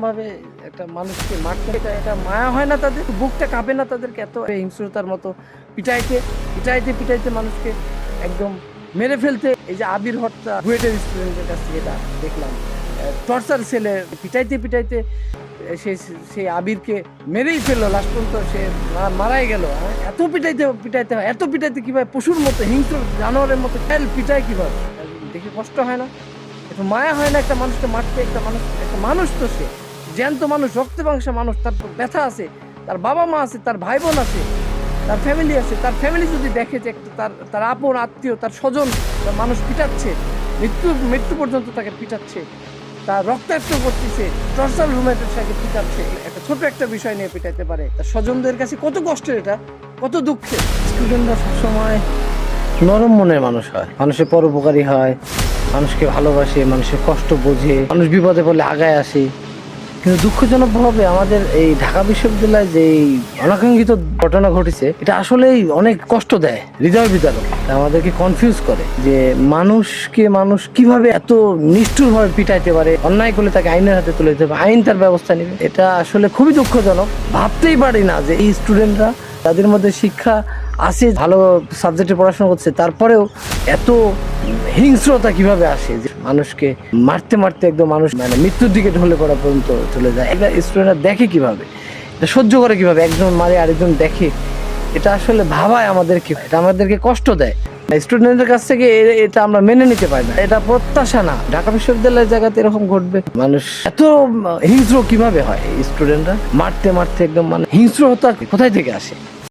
ভাবে একটা মানুষকে মারতে, এটা মায়া হয় না তাদের? বুকটা কাঁপে না তাদেরকে? এত হিংস্রতার মতো পিটাইতে পিটাইতে পিটাইতে মানুষকে একদম মেরে ফেলতে। এই যে আবির হত্যা বুয়েটের স্টুডেন্টের কাছ থেকে এটা দেখলাম, টর্চার সেলে পিটাইতে পিটাইতে সে সেই আবিরকে মেরেই ফেললো, লাস্ট পর্যন্ত সে মারাই গেল। এত পিটাইতে পিটাইতে হয়, এত পিটাইতে কিভাবে? পশুর মতো, হিংস্র জানোয়ারের মতো পিটায় কিভাবে? দেখে কষ্ট হয় না? একটু মায়া হয় না একটা মানুষকে মারতে? একটা মানুষ তো, সে জ্যান্ত মানুষ, রক্তে মাংসে মানুষ, তার ব্যথা আছে, তার বাবা মা আছে, তার ভাই বোন আছে, তার ফ্যামিলি আছে। তার ফ্যামিলি যদি দেখে যে একটা তার আপন আত্মীয়, তার স্বজন মানুষ পিটাচ্ছে, মৃত্যু পর্যন্ত তাকে পিটাচ্ছে, তার রক্তাক্ত করতেছে, টর্চার রুমে তাকে পিটাচ্ছে, একটা ছোট একটা বিষয় নিয়ে পিটাইতে পারে, তার স্বজনদের কাছে কত কষ্টের, এটা কত দুঃখের। স্টুডেন্টরা সবসময় নরম মনের মানুষ হয়, মানুষের পরোপকারী হয়, মানুষকে ভালোবাসে, মানুষের কষ্ট বোঝে, মানুষ বিপদে পড়লে আগায় আসে। কিন্তু দুঃখজনকভাবে আমাদের এই ঢাকা বিশ্ববিদ্যালয়ে যে অনাকাঙ্ক্ষিত ঘটনা ঘটেছে, এটা আসলেই অনেক কষ্ট দেয়, হৃদয় বিদারক। আমাদেরকে কনফিউজ করে যে মানুষকে মানুষ কিভাবে এত নিষ্ঠুরভাবে পিটাইতে পারে, অন্যায় করলে তাকে আইনের হাতে তুলে দিতে হবে, আইন তার ব্যবস্থা নেবে। এটা আসলে খুবই দুঃখজনক। ভাবতেই পারি না যে এই স্টুডেন্টরা, তাদের মধ্যে শিক্ষা আছে, ভালো সাবজেক্টে পড়াশোনা করছে, তারপরেও এত হিংস্রতা কিভাবে আসে যে মানুষকে মারতে মারতে একদম মানুষ মানে মৃত্যুর দিকে ঢলে পড়া পর্যন্ত চলে যায়। এটা স্টুডেন্টরা দেখে কিভাবে, এটা সহ্য করে কিভাবে? একজন মারে আরেকজন দেখে, এটা আসলে ভাবায় আমাদেরকে, এটা আমাদেরকে কষ্ট দেয়। স্টুডেন্টদের কাছ থেকে এটা আমরা মেনে নিতে পারি না, এটা প্রত্যাশা না। ঢাকা বিশ্ববিদ্যালয়ের জায়গাতে এরকম ঘটবে, মানুষ এত হিংস্র কিভাবে হয়? স্টুডেন্টরা মারতে মারতে একদম মানে হিংস্রতা কোথায় থেকে আসে?